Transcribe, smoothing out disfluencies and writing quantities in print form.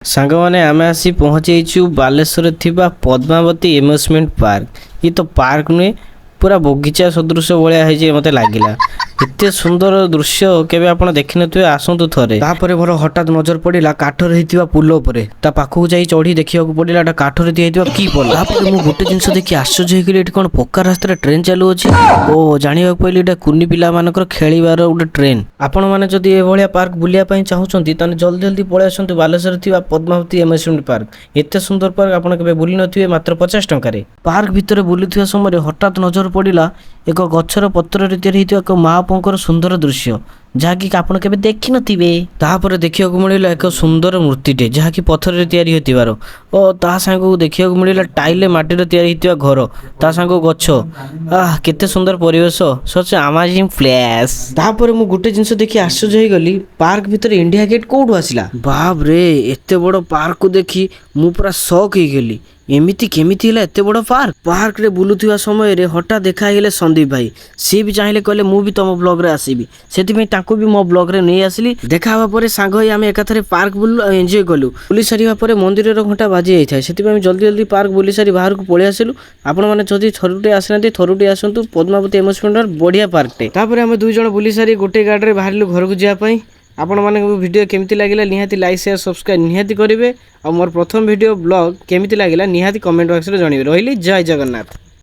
ସାଙ୍ଗମାନେ ଆମେ ଆସି ପହଞ୍ଚିଯାଇଛୁ ବାଲେଶ୍ୱରରେ ଥିବା ପଦ୍ମାବତୀ ଏମ୍ୟୁଜମେଣ୍ଟ ପାର୍କ। ଇଏ ତ ପାର୍କ ନୁହେଁ, ପୁରା ବଗିଚା ସଦୃଶ ଭଳିଆ ହେଇଛି ମୋତେ ଲାଗିଲା। ଏତେ ସୁନ୍ଦର ଦୃଶ୍ୟ କେବେ ଆପଣ ଦେଖିନଥିବେ, ଆସନ୍ତୁ ଥରେ। ତାପରେ ମୋର ହଠାତ୍ ନଜର ପଡ଼ିଲା କାଠରେ ହେଇଥିବା ପୁଲ ଉପରେ। ତା ପାଖକୁ ଯାଇ ଚଢ଼ି ଦେଖିବାକୁ ପଡ଼ିଲା ଏଟା କାଠରେ ତିଆରି କି ପୋଲ। ତାପରେ ମୁଁ ଗୋଟେ ଜିନିଷ ଦେଖି ଆଶ୍ଚର୍ଯ୍ୟ ହେଇଗଲି, ଏଠି କ'ଣ ପକ୍କା ରାସ୍ତାରେ ଟ୍ରେନ୍ ଚାଲୁଅଛି। ଓ ଜାଣିବାକୁ ପାଇଲି ଏଟା କୁନି ପିଲାମାନଙ୍କର ଖେଳିବାର ଗୋଟେ ଟ୍ରେନ୍। ଆପଣମାନେ ଯଦି ଏଭଳିଆ ପାର୍କ ବୁଲିବା ପାଇଁ ଚାହୁଁଛନ୍ତି ତାହେଲେ ଜଲ୍ଦି ଜଲ୍ଦି ପଳେଇ ଆସନ୍ତୁ ବାଲେଶ୍ୱରରେ ଥିବା ପଦ୍ମାବତୀ ଏମ୍ୟୁଜମେଣ୍ଟ ପାର୍କ। ଏତେ ସୁନ୍ଦର ପାର୍କ ଆପଣ କେବେ ବୁଲି ନଥିବେ ମାତ୍ର 50 ଟଙ୍କାରେ। ପାର୍କ ଭିତରେ ବୁଲୁଥିବା ସମୟରେ ହଠାତ୍ ନଜର ପଡ଼ିଲା ଏକ ଗଛର ପତ୍ରରେ ତିଆରି ହୋଇଥିବା ଏକ ମହାପ୍ରଭୁଙ୍କର ସୁନ୍ଦର ଦୃଶ୍ୟ, ଯାହାକି ଆପଣ କେବେ ଦେଖିନଥିବେ। ତାପରେ ଦେଖିବାକୁ ମିଳିଲା ଏକ ସୁନ୍ଦର ମୂର୍ତ୍ତିଟେ, ଯାହାକି ପଥରରେ ତିଆରି ହୋଇଥିବାର, ଓ ତା ସାଙ୍ଗକୁ ଦେଖିବାକୁ ମିଳିଲା ଟାଇଲରେ ମାଟିରେ ତିଆରି ହୋଇଥିବା ଘର, ତା ସାଙ୍ଗକୁ ଗଛ। କେତେ ସୁନ୍ଦର ପରିବେଶ, ସଚ ଆମାଜିଂ ପ୍ଲେସ୍। ତାପରେ ମୁଁ ଗୋଟେ ଜିନିଷ ଦେଖି ଆଶ୍ଚର୍ଯ୍ୟ ହେଇଗଲି, ପାର୍କ ଭିତରେ ଇଣ୍ଡିଆ ଗେଟ୍ କୋଉଠୁ ଆସିଲା। ବାପରେ, ଏତେ ବଡ଼ ପାର୍କକୁ ଦେଖି ମୁଁ ପୁରା ସକ୍ ହେଇଗଲି। ଏମିତି କେମିତି ହେଲା ଏତେ ବଡ଼ ପାର୍କ? ପାର୍କରେ ବୁଲୁଥିବା ସମୟରେ ହଠାତ୍ ଦେଖା ହେଇଗଲେ ସନ୍ଦୀପ ଭାଇ। ସିଏ ବି ଚାହିଁଲେ, କହିଲେ ମୁଁ ବି ତମ ବ୍ଲଗରେ ଆସିବି, ସେଥିପାଇଁ ତାଙ୍କୁ ବି ମୋ ବ୍ଲଗରେ ନେଇ ଆସିଲି। ଦେଖା ହେବା ପରେ ସାଙ୍ଗ ହୋଇ ଆମେ ଏକାଥରେ ପାର୍କ ବୁଲିଲୁ ଆଉ ଏନ୍ଜୟ କଲୁ। ବୁଲି ସାରିବା ପରେ ମନ୍ଦିରର ଘଣ୍ଟା ବାଜି ଯାଇଥାଏ, ସେଥିପାଇଁ ଆମେ ଜଲ୍ଦି ଜଲ୍ଦି ପାର୍କ ବୁଲି ସାରି ବାହାରକୁ ପଳେଇ ଆସିଲୁ। ଆପଣମାନେ ଯଦି ଥରୁଟେ ଆସିନାହାନ୍ତି ଥରୁଟେ ଆସନ୍ତୁ, ପଦ୍ମାବତୀ ଏମ୍ୟୁଜମେଣ୍ଟ ବଢ଼ିଆ ପାର୍କଟେ। ତାପରେ ଆମେ ଦୁଇ ଜଣ ବୁଲି ସାରି ଗୋଟେ ଗାଡ଼ିରେ ବାହାରିଲୁ ଘରକୁ ଯିବା ପାଇଁ। ଆପଣମାନଙ୍କୁ ଭିଡ଼ିଓ କେମିତି ଲାଗିଲା ନିହାତି ଲାଇକ୍ ସେୟାର ସବସ୍କ୍ରାଇବ୍ ନିହାତି କରିବେ। ଆଉ ମୋର ପ୍ରଥମ ଭିଡ଼ିଓ ବ୍ଲଗ କେମିତି ଲାଗିଲା ନିହାତି କମେଣ୍ଟ ବକ୍ସରେ ଜଣାଇବେ। ରହିଲି, ଜୟ ଜଗନ୍ନାଥ।